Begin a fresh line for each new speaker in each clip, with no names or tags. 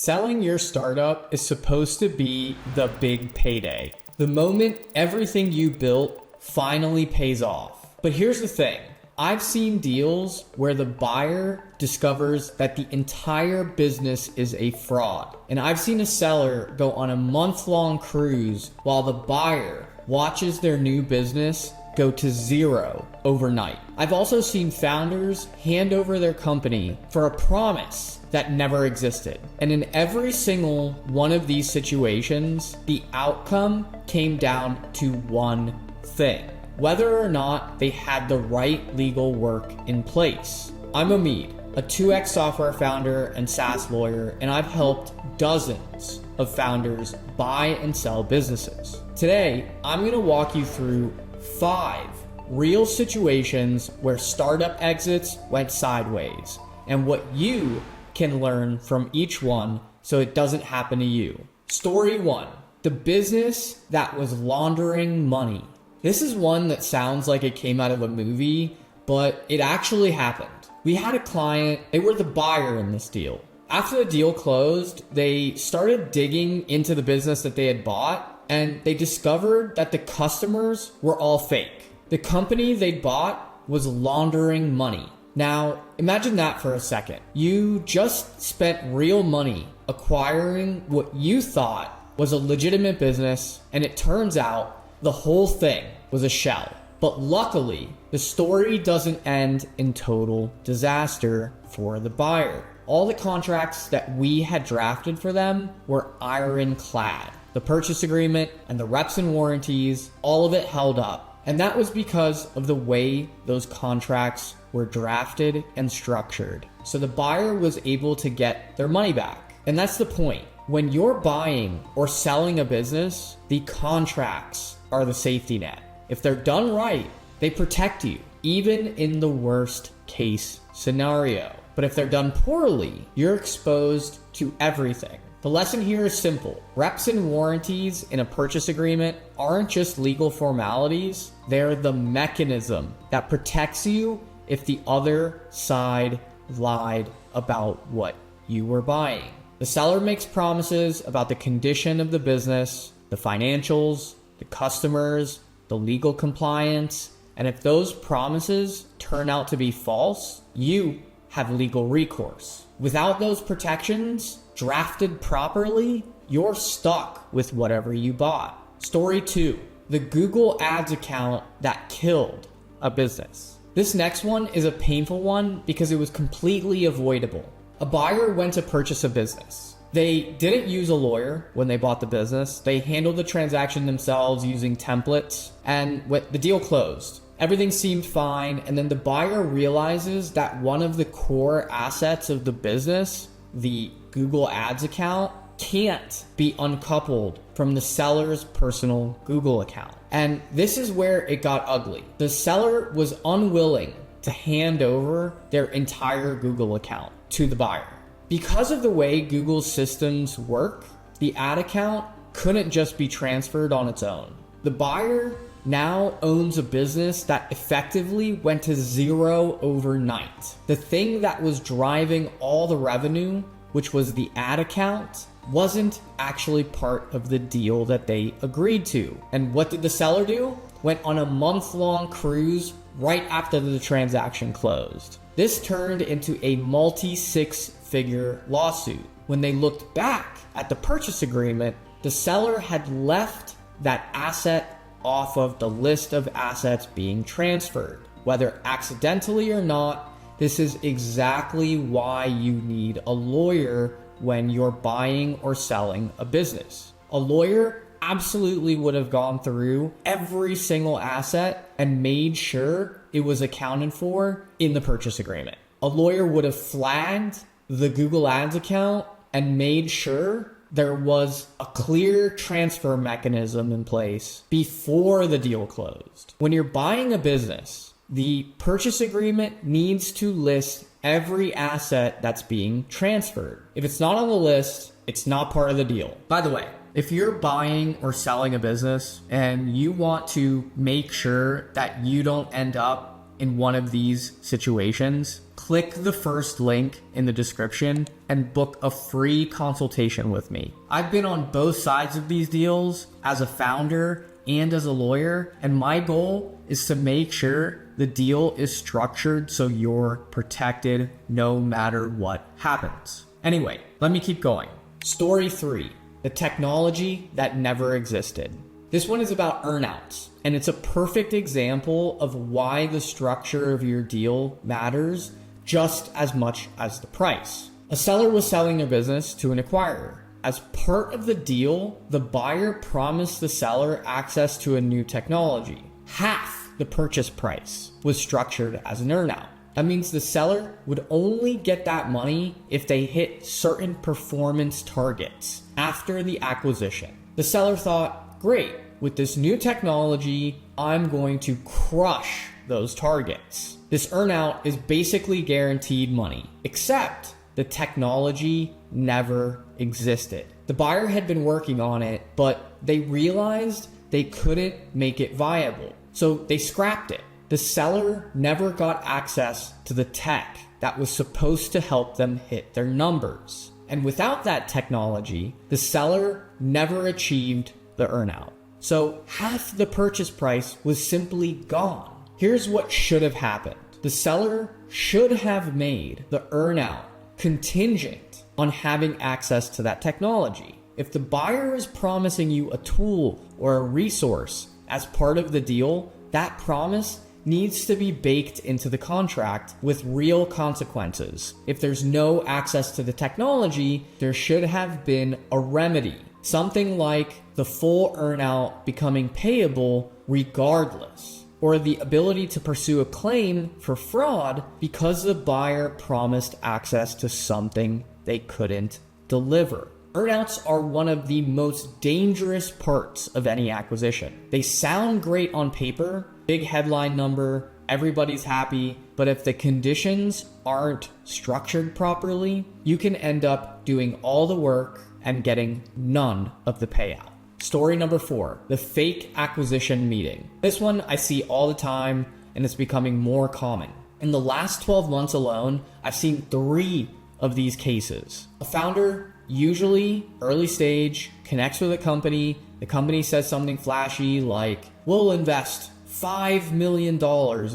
Selling your startup is supposed to be the big payday. The moment everything you built finally pays off. But here's the thing. I've seen deals where the buyer discovers that the entire business is a fraud. And I've seen a seller go on a month-long cruise while the buyer watches their new business go to zero overnight. I've also seen founders hand over their company for a promise that never existed. And in every single one of these situations, the outcome came down to one thing: whether or not they had the right legal work in place. I'm Omid, a 2X software founder and SaaS lawyer, and I've helped dozens of founders buy and sell businesses. Today, I'm going to walk you through 5 real situations where startup exits went sideways and what you can learn from each one so it doesn't happen to you. Story 1, the business that was laundering money. This is one that sounds like it came out of a movie, but it actually happened. We had a client, they were the buyer in this deal. After the deal closed, they started digging into the business that they had bought, and they discovered that the customers were all fake. The company they bought was laundering money. Now, imagine that for a second. You just spent real money acquiring what you thought was a legitimate business, and it turns out the whole thing was a shell. But luckily, the story doesn't end in total disaster for the buyer. All the contracts that we had drafted for them were ironclad. The purchase agreement and the reps and warranties, all of it held up. And that was because of the way those contracts were drafted and structured. So the buyer was able to get their money back. And that's the point. When you're buying or selling a business, the contracts are the safety net. If they're done right, they protect you, even in the worst case scenario. But if they're done poorly, you're exposed to everything. The lesson here is simple. Reps and warranties in a purchase agreement aren't just legal formalities. They're the mechanism that protects you if the other side lied about what you were buying. The seller makes promises about the condition of the business, the financials, the customers, the legal compliance, and if those promises turn out to be false, you have legal recourse. Without those protections, drafted properly, you're stuck with whatever you bought. Story 2, the Google Ads account that killed a business. This next one is a painful one because it was completely avoidable. A buyer went to purchase a business. They didn't use a lawyer when they bought the business. They handled the transaction themselves using templates, and the deal closed. Everything seemed fine, and then the buyer realizes that one of the core assets of the business, the Google Ads account, can't be uncoupled from the seller's personal Google account. And this is where it got ugly. The seller was unwilling to hand over their entire Google account to the buyer. Because of the way Google's systems work, the ad account couldn't just be transferred on its own. The buyer now owns a business that effectively went to zero overnight. The thing that was driving all the revenue, which was the ad account, wasn't actually part of the deal that they agreed to. And what did the seller do? Went on a month-long cruise right after the transaction closed. This turned into a multi-6-figure lawsuit. When they looked back at the purchase agreement, the seller had left that asset off of the list of assets being transferred. Whether accidentally or not, this is exactly why you need a lawyer when you're buying or selling a business. A lawyer absolutely would have gone through every single asset and made sure it was accounted for in the purchase agreement. A lawyer would have flagged the Google Ads account and made sure there was a clear transfer mechanism in place before the deal closed. When you're buying a business, the purchase agreement needs to list every asset that's being transferred. If it's not on the list, it's not part of the deal. By the way, if you're buying or selling a business and you want to make sure that you don't end up in one of these situations, click the first link in the description and book a free consultation with me. I've been on both sides of these deals as a founder and as a lawyer, and my goal is to make sure the deal is structured so you're protected no matter what happens. Anyway, let me keep going. Story 3, the technology that never existed. This one is about earnouts, and it's a perfect example of why the structure of your deal matters just as much as the price. A seller was selling their business to an acquirer. As part of the deal, the buyer promised the seller access to a new technology. Half the purchase price was structured as an earnout. That means the seller would only get that money if they hit certain performance targets after the acquisition. The seller thought, great, with this new technology, I'm going to crush those targets. This earnout is basically guaranteed money, except the technology never existed. The buyer had been working on it, but they realized they couldn't make it viable. So they scrapped it. The seller never got access to the tech that was supposed to help them hit their numbers. And without that technology, the seller never achieved the earnout. So half the purchase price was simply gone. Here's what should have happened. The seller should have made the earnout contingent on having access to that technology. If the buyer is promising you a tool or a resource as part of the deal, that promise needs to be baked into the contract with real consequences. If there's no access to the technology, there should have been a remedy. Something like the full earnout becoming payable regardless, or the ability to pursue a claim for fraud because the buyer promised access to something they couldn't deliver. Earnouts are one of the most dangerous parts of any acquisition. They sound great on paper, big headline number, everybody's happy, but if the conditions aren't structured properly, you can end up doing all the work and getting none of the payout. Story number 4, the fake acquisition meeting. This one I see all the time, and it's becoming more common. In the last 12 months alone, I've seen 3 of these cases. A founder, usually early stage, connects with a company. The company says something flashy like, we'll invest $5 million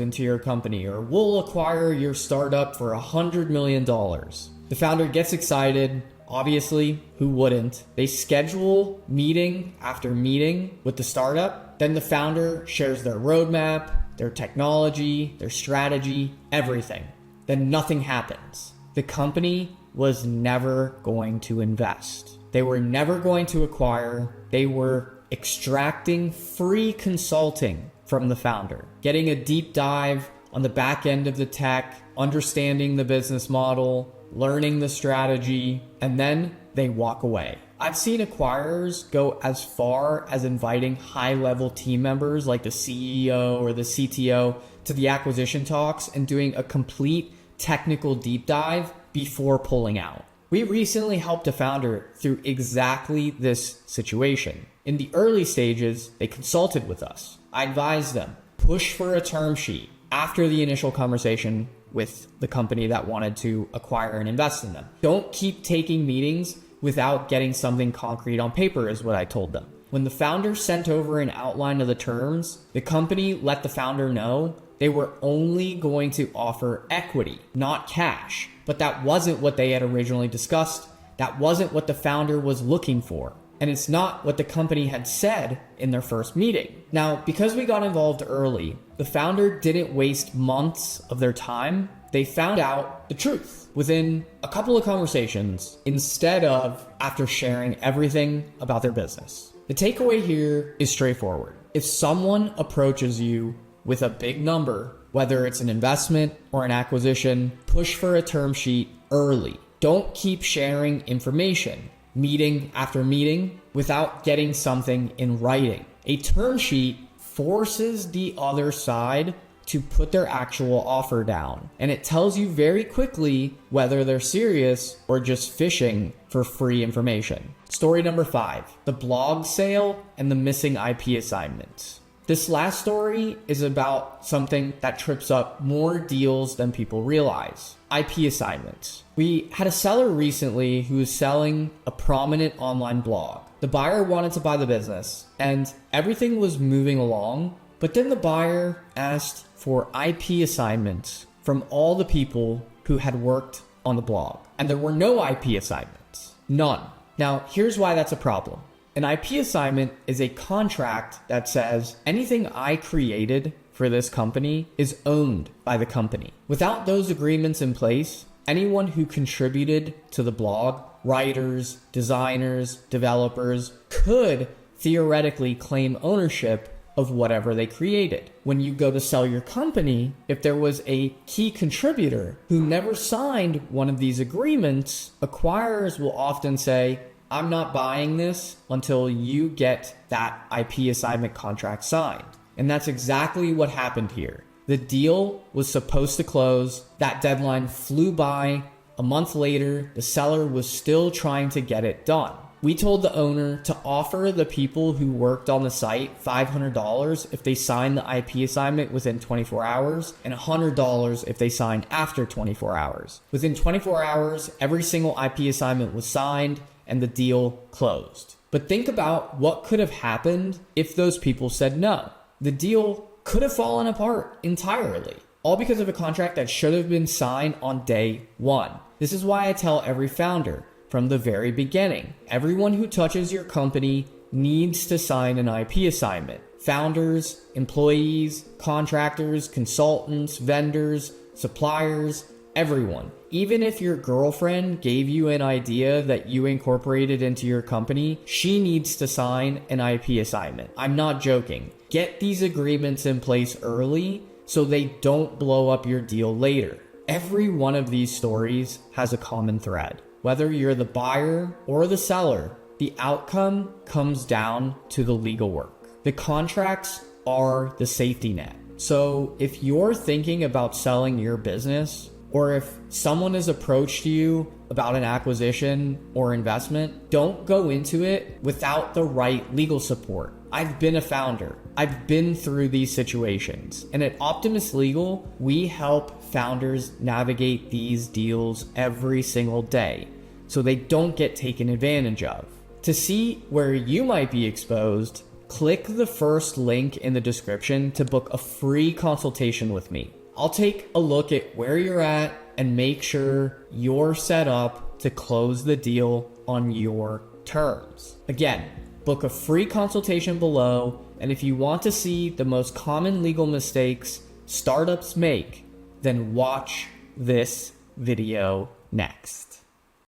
into your company, or we'll acquire your startup for $100 million. The founder gets excited. Obviously, who wouldn't? They schedule meeting after meeting with the startup. Then the founder shares their roadmap, their technology, their strategy, everything. Then nothing happens. The company was never going to invest. They were never going to acquire. They were extracting free consulting from the founder, getting a deep dive on the back end of the tech, understanding the business model, learning the strategy, and then they walk away. I've seen acquirers go as far as inviting high-level team members like the CEO or the CTO to the acquisition talks and doing a complete technical deep dive before pulling out. We recently helped a founder through exactly this situation. In the early stages, they consulted with us. I advised them, push for a term sheet after the initial conversation with the company that wanted to acquire and invest in them. Don't keep taking meetings without getting something concrete on paper, is what I told them. When the founder sent over an outline of the terms, the company let the founder know they were only going to offer equity, not cash. But that wasn't what they had originally discussed. That wasn't what the founder was looking for. And it's not what the company had said in their first meeting. Now, because we got involved early, the founder didn't waste months of their time. They found out the truth within a couple of conversations instead of after sharing everything about their business. The takeaway here is straightforward. If someone approaches you with a big number, whether it's an investment or an acquisition, push for a term sheet early. Don't keep sharing information, meeting after meeting, without getting something in writing. A term sheet forces the other side to put their actual offer down, and it tells you very quickly whether they're serious or just fishing for free information. Story number 5, the blog sale and the missing IP assignments. This last story is about something that trips up more deals than people realize. IP assignments. We had a seller recently who was selling a prominent online blog. The buyer wanted to buy the business and everything was moving along, but then the buyer asked for IP assignments from all the people who had worked on the blog. And there were no IP assignments. None. Now, here's why that's a problem. An IP assignment is a contract that says anything I created for this company is owned by the company. Without those agreements in place, anyone who contributed to the blog, writers, designers, developers, could theoretically claim ownership of whatever they created. When you go to sell your company, if there was a key contributor who never signed one of these agreements, acquirers will often say, I'm not buying this until you get that IP assignment contract signed. And that's exactly what happened here. The deal was supposed to close. That deadline flew by. A month later, the seller was still trying to get it done. We told the owner to offer the people who worked on the site $500 if they signed the IP assignment within 24 hours and $100 if they signed after 24 hours. Within 24 hours, every single IP assignment was signed and the deal closed. But think about what could have happened if those people said no. The deal could have fallen apart entirely, all because of a contract that should have been signed on day one. This is why I tell every founder from the very beginning, everyone who touches your company needs to sign an IP assignment. Founders, employees, contractors, consultants, vendors, suppliers, everyone. Even if your girlfriend gave you an idea that you incorporated into your company, she needs to sign an IP assignment. I'm not joking. Get these agreements in place early so they don't blow up your deal later. Every one of these stories has a common thread. Whether you're the buyer or the seller, the outcome comes down to the legal work. The contracts are the safety net. So if you're thinking about selling your business, or if someone has approached you about an acquisition or investment, don't go into it without the right legal support. I've been a founder. I've been through these situations. And at Optimus Legal, we help founders navigate these deals every single day so they don't get taken advantage of. To see where you might be exposed, click the first link in the description to book a free consultation with me. I'll take a look at where you're at and make sure you're set up to close the deal on your terms. Again, book a free consultation below, and if you want to see the most common legal mistakes startups make, then watch this video next.